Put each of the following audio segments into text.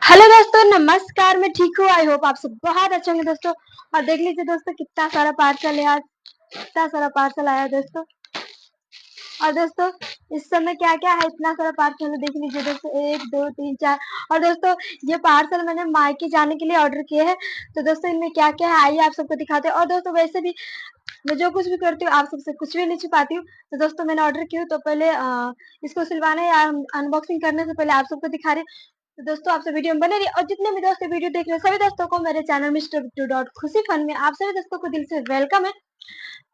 Hello दोस्तों, नमस्कार। मैं ठीक हूँ। आई होप आप सब बहुत अच्छे होंगे दोस्तों। और देख लीजिए दोस्तों, कितना सारा पार्सल है आज, कितना सारा पार्सल आया दोस्तों। और दोस्तों इस समय क्या क्या है, इतना सारा पार्सल है, देख लीजिए दोस्तों, 1 2 3 4। और दोस्तों ये पार्सल मैंने मायके जाने के लिए ऑर्डर किए हैं। तो दोस्तों इनमें क्या क्या है, आइए आप सबको दिखाते हैं। और दोस्तों वैसे भी मैं जो कुछ भी करती हूँ आप सबसे कुछ भी नहीं छिपाती हूँ। तो दोस्तों मैंने ऑर्डर किया तो पहले इसको सिलवाने या अनबॉक्सिंग करने से पहले आप सबको दिखा रही हूँ। तो दोस्तों आप सब वीडियो में बने रहिए। और जितने भी दोस्त वीडियो देख रहे हैं सभी दोस्तों को मेरे चैनल मिस्टर बिट्टू डॉट खुशी फन में आप सभी दोस्तों को दिल से वेलकम है।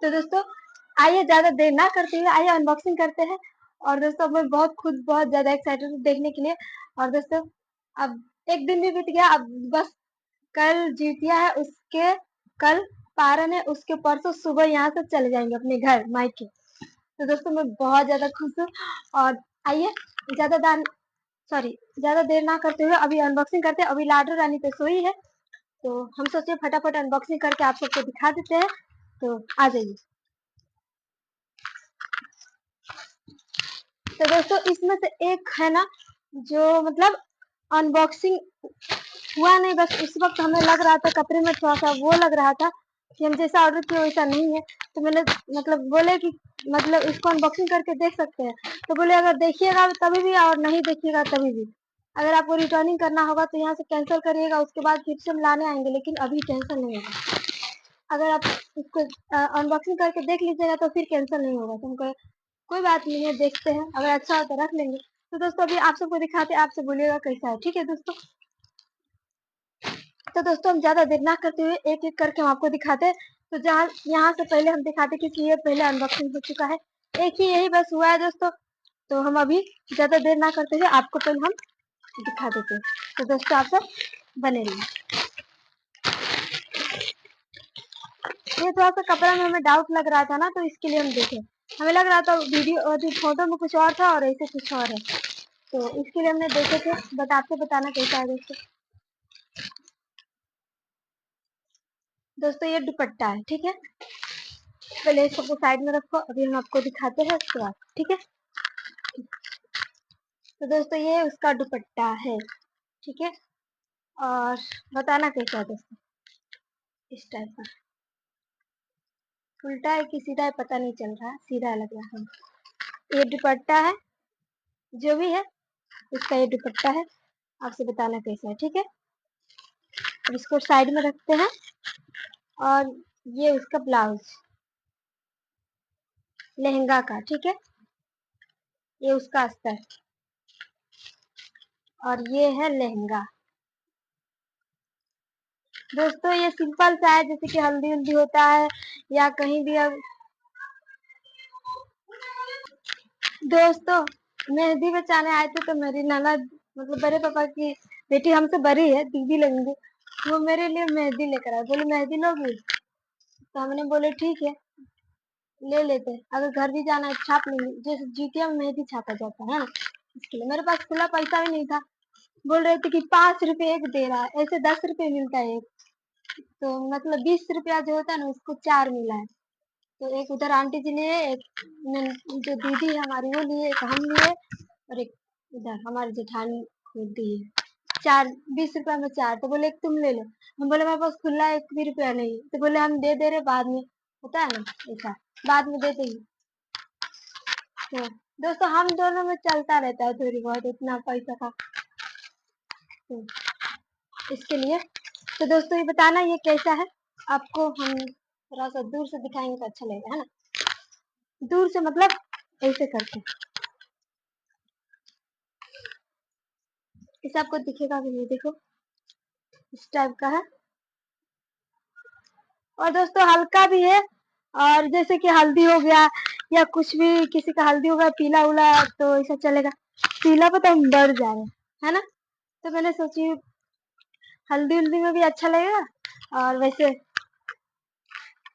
तो दोस्तों आइए ज्यादा देर ना करते हुए आइए अनबॉक्सिंग करते हैं। और दोस्तों मैं खुद बहुत ज्यादा एक्साइटेड हूँ देखने के लिए। और दोस्तों अब एक दिन भी बीत गया, अब बस कल जीतिया है, उसके कल पारन है, उसके परसों सुबह यहाँ से चले जाएंगे अपने घर मायके। तो दोस्तों मैं बहुत ज्यादा खुश हूँ। और आइए ज्यादा दान ज्यादा देर ना करते हुए अभी अनबॉक्सिंग करते हैं। अभी लाडो रानी तो सोई है, तो हम सोचे फटाफट अनबॉक्सिंग करके आप सबको दिखा देते हैं। तो आ जाइए। तो दोस्तों इसमें से एक है ना, जो मतलब अनबॉक्सिंग हुआ नहीं, बस उस वक्त हमें लग रहा था कपड़े में थोड़ा सा वो लग रहा था कि हम जैसा ऑर्डर किए वैसा नहीं है। तो मैंने मतलब बोले कि मतलब इसको अनबॉक्सिंग करके देख सकते हैं। तो बोले अगर देखिएगा तभी भी और नहीं देखिएगा तभी भी। अगर आपको रिटर्निंग करना होगा तो यहाँ से कैंसिल करिएगा, उसके बाद फिर से हम लाने आएंगे, लेकिन अभी कैंसिल नहीं होगा। अगर आप इसको अनबॉक्सिंग करके देख लीजिएगा तो फिर कैंसिल नहीं होगा। तो हम कहे कोई बात नहीं है, देखते हैं, अगर अच्छा हो तो रख लेंगे। तो दोस्तों अभी आप सबको दिखाते, आपसे बोलिएगा कैसा है, ठीक है दोस्तों। तो दोस्तों हम ज्यादा देर ना करते हुए एक एक करके हम आपको दिखाते हैं। तो जहाँ यहाँ से पहले हम दिखाते क्योंकि ये पहले अनबॉक्सिंग हो चुका है, एक ही यही बस हुआ है दोस्तों। तो हम अभी ज्यादा देर ना करते हुए आपको पहले हम दिखा देते हैं। तो दोस्तों आप सब बने रहिए। ये थोड़ा सा कपड़ा में हमें डाउट लग रहा था ना, तो इसके लिए हम देखे, हमें लग रहा था वीडियो फोटो में कुछ और था और ऐसे कुछ और है, तो इसके लिए हमने देखे थे। बट आपको बताना कैसा है दोस्तों। दोस्तों ये दुपट्टा है, ठीक है। पहले सबको साइड में रखो, अभी हम आपको दिखाते हैं उसके बाद, ठीक है। तो दोस्तों ये उसका दुपट्टा है, ठीक है। और बताना कैसा है दोस्तों। इस टाइप का उल्टा है कि सीधा है पता नहीं चल रहा है, सीधा लग रहा है। ये दुपट्टा है, जो भी है इसका ये दुपट्टा है। आपसे बताना कैसा है, ठीक है। अब इसको साइड में रखते हैं। और ये उसका ब्लाउज लहंगा का, ठीक है। ये उसका अस्तर और ये है लहंगा। दोस्तों ये सिंपल सा है, जैसे कि हल्दी उल्दी होता है या कहीं भी। अब दोस्तों मेहंदी बचाने आए थे, तो मेरी ननद मतलब बड़े पापा की बेटी हमसे बड़ी है, दीदी लगेंगे, वो मेरे लिए मेहंदी लेकर आए। बोले मेहंदी लोगी, तो हमने बोले ठीक है ले लेते हैं, अगर घर भी जाना है छाप लेंगे, जैसे जीतिया में मेहंदी छापा जाता है ना, इसके लिए। मेरे पास खुला पैसा भी नहीं था। बोल रहे थे कि 5 रुपए एक दे रहा है, ऐसे 10 रुपए मिलता है एक, तो मतलब 20 रुपया जो होता है ना उसको 4 मिला है। तो एक उधर आंटी जी लिए, एक जो दीदी है हमारी वो लिए, एक हम लिए, और एक इधर हमारी जेठानी को दिए। 4 20 रुपया में 4, तो बोले एक तुम ले लो। हम बोले हमारे पास खुला 1 भी रुपया नहीं, तो बोले हम दे दे रहे बाद में, होता है ना ऐसा, बाद में दे देंगे। तो दोस्तों हम दोनों में चलता रहता है थोड़ी बहुत इतना पैसा का, तो इसके लिए। तो दोस्तों ये बताना ये कैसा है, आपको हम थोड़ा सा दूर से दिखाएंगे तो अच्छा लगेगा, है ना। दूर से मतलब ऐसे करके इसे आपको दिखेगा भी नहीं, देखो इस टाइप का है। और दोस्तों हल्का भी है, और जैसे कि हल्दी हो गया या कुछ भी किसी का हल्दी हो गया पीला उला, तो ऐसा चलेगा। पीला पे तो हम डर जा रहे हैं, है ना। तो मैंने सोची हल्दी उल्दी में भी अच्छा लगेगा। और वैसे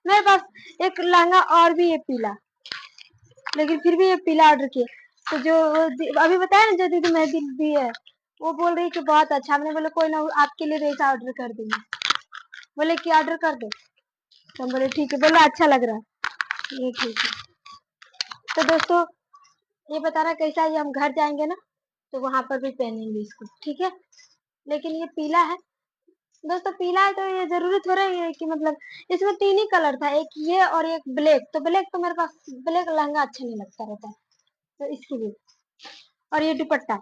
मेरे पास एक लहंगा और भी है पीला, लेकिन फिर भी ये पीला ऑर्डर किया। तो जो अभी बताया ना जो दीदी मेहंदी दी है, वो बोल रही कि बहुत अच्छा। हमने बोले कोई ना, आपके लिए भी ऐसा ऑर्डर कर देंगे। बोले कि ऑर्डर कर दो, तो हम बोले ठीक है। बोला अच्छा लग रहा है, ये ठीक है। तो दोस्तों ये बताना कैसा है, ये हम घर जाएंगे ना तो वहां पर भी पहनेंगे इसको, ठीक है। लेकिन ये पीला है दोस्तों। पीला है तो ये जरूरी थोड़ा ही है कि मतलब इसमें 3 ही कलर था, एक ये और एक ब्लैक। तो ब्लैक तो मेरे पास ब्लैक लहंगा अच्छा नहीं लगता रहता है, तो इसके लिए। और ये दुपट्टा,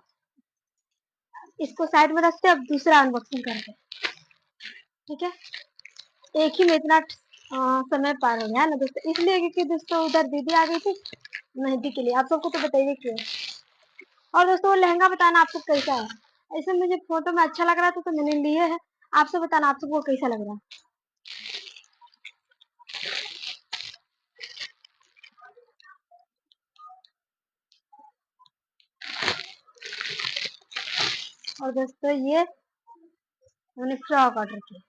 इसको साइड में रखते अब दूसरा अनबॉक्सिंग करते हैं, ठीक है। एक ही में इतना समय पार हो गया ना दोस्तों, इसलिए क्योंकि दोस्तों उधर दीदी आ गई थी मेहंदी के लिए। आप सबको तो बताइए क्यों। और दोस्तों वो लहंगा बताना आपको कैसा है। ऐसे मुझे फोटो में अच्छा लग रहा था तो मैंने लिए है। आपसे बताना आप सबको कैसा लग रहा है। और दोस्तों ये मैंने फ्रॉक ऑर्डर की।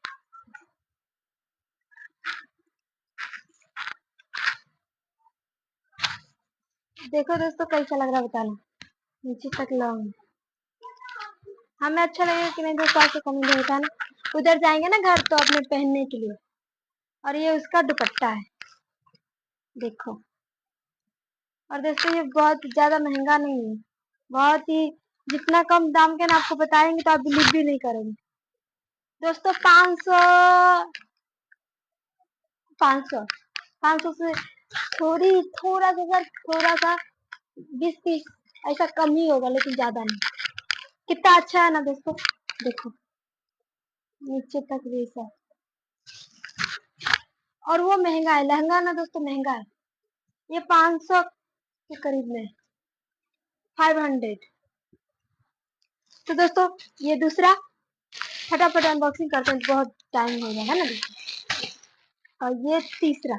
देखो दोस्तों कैसा लग रहा है बताना, नीचे तक लाऊंगी। हमें अच्छा लगेगा कि नहीं दोस्तों, आपको कमेंट में बताना। उधर जाएंगे ना घर तो अपने पहनने के लिए। और ये उसका दुपट्टा है, देखो। और दोस्तों ये बहुत ज्यादा महंगा नहीं है, बहुत ही जितना कम दाम के ना आपको बताएंगे तो आप बिलीव भी नहीं करेंगे दोस्तों। 500 500 500 से थोड़ा सा 20-30 ऐसा कम ही होगा, लेकिन ज्यादा नहीं। कितना अच्छा है ना दोस्तों, देखो नीचे तक वैसा। और वो महंगा है लहंगा ना दोस्तों, महंगा है। ये 500 के करीब में, 500। तो दोस्तों ये दूसरा फटाफट अनबॉक्सिंग करते हैं, बहुत टाइम हो गया है ना दोस्तों। और ये तीसरा,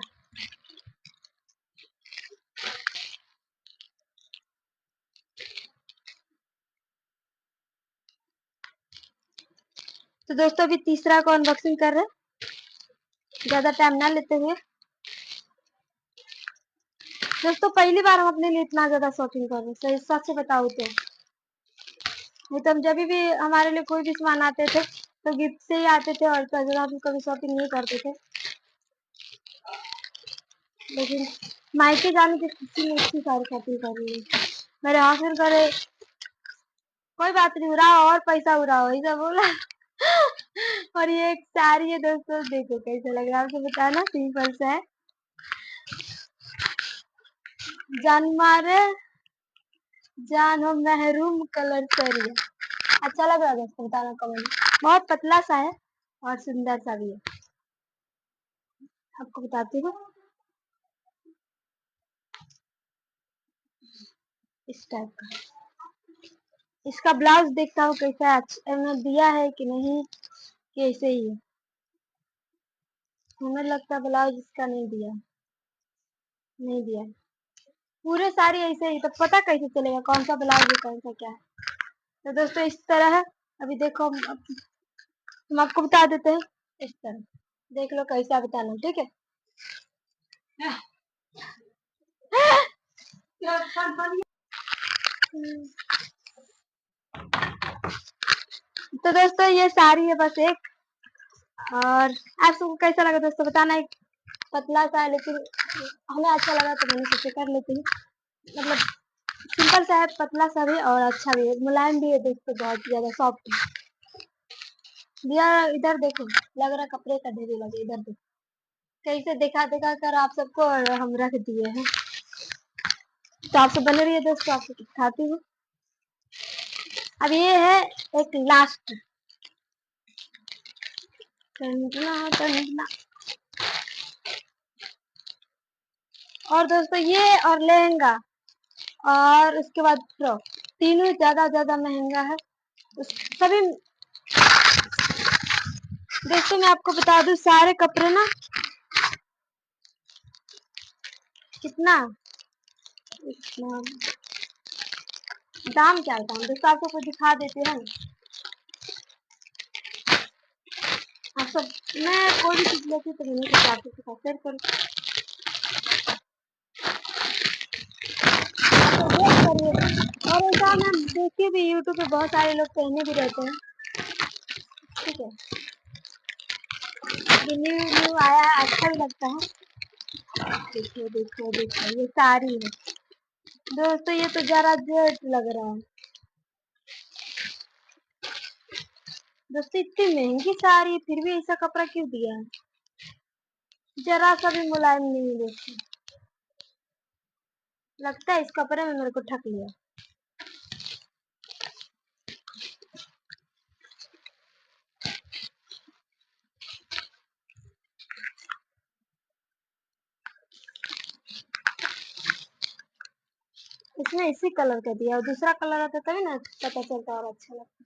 तो दोस्तों अभी तीसरा को अनबॉक्सिंग कर रहे हैं, ज्यादा टाइम ना लेते हुए। दोस्तों पहली बार हम अपने लिए इतना ज्यादा शॉपिंग कर रहे हैं, सही सच से बताऊं तो। नहीं तो हम जब भी हमारे लिए कोई भी सामान आते थे तो गिफ्ट से ही आते थे, और पैसा हम कभी शॉपिंग नहीं करते थे। लेकिन मायके जाने की खुशी में इतनी सारी शॉपिंग कर रही है। मेरे हस्बैंड करे कोई बात नहीं, उड़ाओ और पैसा उड़ाओ, ऐसा बोला। और ये एक साड़ी है दोस्तों, देखो कैसा लग रहा है आपको बताना। सिंपल सा है, जान मारे जान हो महरूम कलर साड़ी है। अच्छा लग रहा है दोस्तों, बताना कमेंट। बहुत पतला सा है और सुंदर सा भी है, आपको बताती हूँ। इस टाइप का इसका ब्लाउज देखता हूँ कैसा है, अच्छा दिया है कि नहीं, कैसे ही है। हमें लगता है ब्लाउज इसका नहीं दिया, नहीं दिया है। पूरे साड़ी ऐसे ही, तो पता कैसे चलेगा कौन सा ब्लाउज है कौन सा क्या है। तो दोस्तों इस तरह है। अभी देखो हम आपको बता देते हैं इस तरह, देख लो कैसा बताना, ठीक है। तो दोस्तों ये साड़ी है बस एक। और आप सबको कैसा लगा दोस्तों बताना। एक पतला सा है लेकिन हमें अच्छा लगा तो मैंने सोचा कर लेते हैं। मतलब सिंपल सा है, पतला सा भी और अच्छा भी है, मुलायम भी है दोस्तों, बहुत ज्यादा सॉफ्ट। भैया इधर देखो, लग रहा कपड़े का ढेरी लगे, इधर देखो कैसे दिखा दिखा कर आप सबको और हम रख दिए हैं। तो आपसे बने रहिए दोस्तों, आपको दिखाती हूँ। अब ये है एक लास्ट टंडना। और दोस्तों ये और लहंगा और उसके बाद फ्रॉक, तीनों ज्यादा ज्यादा महंगा है सभी। दोस्तों मैं आपको बता दूं सारे कपड़े ना कितना इतना दाम क्या होता है दोस्तों, आपको दिखा देते हैं। आप सब मैं कोई भी चीज लेती तो मैंने सोचा आपके साथ शेयर करूं। तो वेट करिए। और ऐसा मैं देखी भी यूट्यूब पे बहुत सारे लोग पहने भी रहते हैं, ठीक है। ये न्यू न्यू आया है, अच्छा भी लगता है। देखो देखो देखो ये साड़ी है दोस्तों, ये तो जरा जेट लग रहा है। दोस्तों इतनी महंगी साड़ी फिर भी ऐसा कपड़ा क्यों दिया है, जरा सा भी मुलायम नहीं है दोस्तों। लगता है इस कपड़े में मेरे को ठग लिया। इसमें इसी कलर का दिया और दूसरा कलर आता तभी ना पता चलता और अच्छा लगता।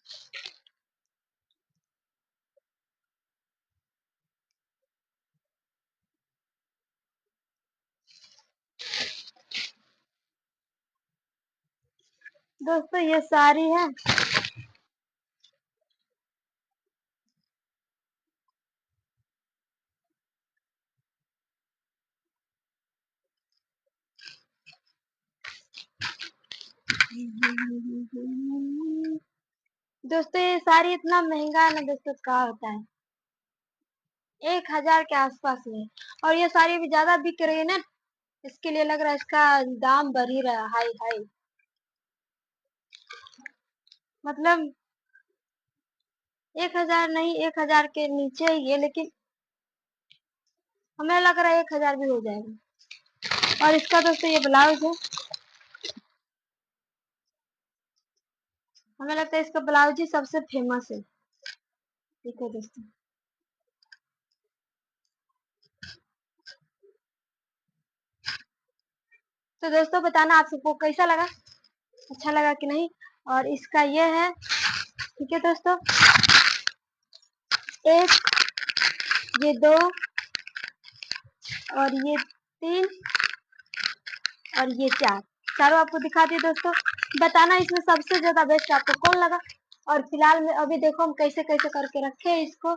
दोस्तों ये साड़ी है, दोस्तों ये साड़ी इतना महंगा है ना दोस्तों, क्या होता है 1000 के आसपास में। और ये साड़ी भी ज्यादा बिक रही है ना, इसके लिए लग रहा है इसका दाम बढ़ ही रहा है, हाई हाई। मतलब 1000 नहीं, 1000 के नीचे ही है, लेकिन हमें लग रहा है 1000 भी हो जाएगा। और इसका दोस्तों ये ब्लाउज है, हमें लगता है इसका ब्लाउज ही सबसे फेमस है। ठीक है दोस्तों, तो दोस्तों बताना आप सबको कैसा लगा, अच्छा लगा कि नहीं। और इसका ये है, ठीक है दोस्तों, एक, ये दो, और ये तीन, और ये चार, चारों आपको दिखा दिए दोस्तों। बताना इसमें सबसे ज्यादा बेस्ट आपको कौन लगा। और फिलहाल में अभी देखो हम कैसे कैसे करके रखे हैं इसको,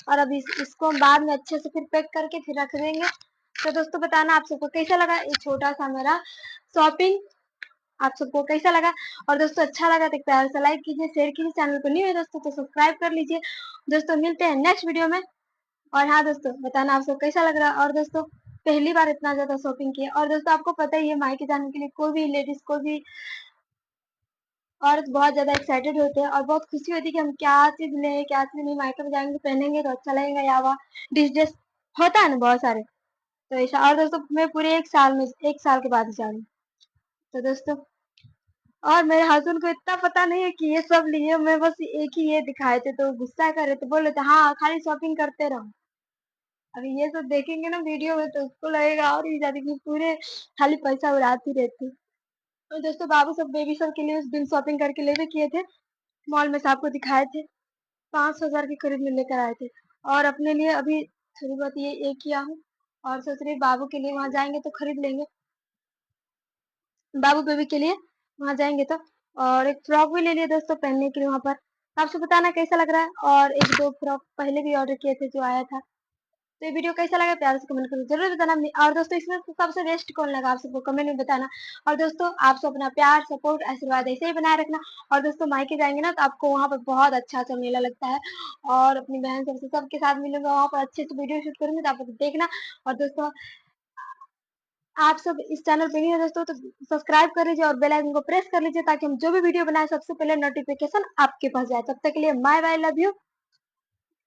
और अभी इसको हम बाद में अच्छे से फिर पैक करके फिर रख देंगे। तो दोस्तों बताना आप सबको कैसा लगा ये छोटा सा मेरा शॉपिंग, आप सबको कैसा लगा। और दोस्तों अच्छा लगा तो प्यार से लाइक कीजिए, शेयर कीजिए, चैनल को न्यू है दोस्तों तो सब्सक्राइब कर लीजिए। दोस्तों मिलते हैं नेक्स्ट वीडियो में। और हाँ दोस्तों बताना आपको कैसा लग रहा है। और दोस्तों पहली बार इतना ज्यादा शॉपिंग किया, और दोस्तों आपको पता ही है मायके जाने के लिए कोई भी लेडीज को भी औरत बहुत ज्यादा एक्साइटेड होते हैं और बहुत खुशी होती है कि हम क्या चीज लें क्या चीज नहीं, मायके में जाएंगे पहनेंगे तो अच्छा लगेगा, या वहाँ डिस ड्रेस होता है ना बहुत सारे, तो ऐसा। और दोस्तों मैं पूरे 1 साल में 1 साल के बाद ही जा रही हूँ। तो दोस्तों और मेरे हस्बैंड को इतना पता नहीं है कि ये सब लिए, मैं बस एक ही ये दिखाए थे तो गुस्सा कर रहे थे, बोल रहे थे हाँ खाली शॉपिंग करते रहो। अभी ये सब देखेंगे ना वीडियो में तो उसको लगेगा और ही ज्यादा कि पूरे खाली पैसा उड़ाती रहती। और दोस्तों बाबू सब बेबी सब के लिए उस दिन शॉपिंग करके ले भी किए थे, मॉल में से आपको दिखाए थे, 5,000 के करीब में लेकर आए थे। और अपने लिए अभी थोड़ी बहुत ये किया हूँ, और सोच रही बाबू के लिए वहां जाएंगे तो खरीद लेंगे, बाबू बेबी के लिए वहां जाएंगे तो। और एक फ्रॉक भी ले लिया दोस्तों पहनने के लिए वहां पर। तो आपसे बताना कैसा लग रहा है। और एक दो फ्रॉक पहले भी ऑर्डर किए थे जो आया था। तो ये वीडियो कैसा लगा प्यार से कमेंट करके जरूर बताना। और दोस्तों इसमें सबसे बेस्ट कौन लगा आप सबको कमेंट में बताना। और दोस्तों आप सब अपना प्यार सपोर्ट आशीर्वाद ऐसे ही बनाए रखना। और दोस्तों मायके जाएंगे ना तो आपको वहाँ पर बहुत अच्छा अच्छा मेला लगता है, और अपनी बहन सबसे सबके साथ मिलूंगा वहाँ पर, अच्छे से वीडियो शूट करूंगी तो आप लोग देखना। और दोस्तों आप सब इस चैनल पे नहीं है दोस्तों तो सब्सक्राइब कर लीजिए और बेल आइकन को प्रेस कर लीजिए, ताकि हम जो भी वीडियो बनाए सबसे पहले नोटिफिकेशन आपके पास जाए। तब तक के लिए बाय बाय, लव यू,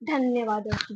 धन्यवाद दोस्तों।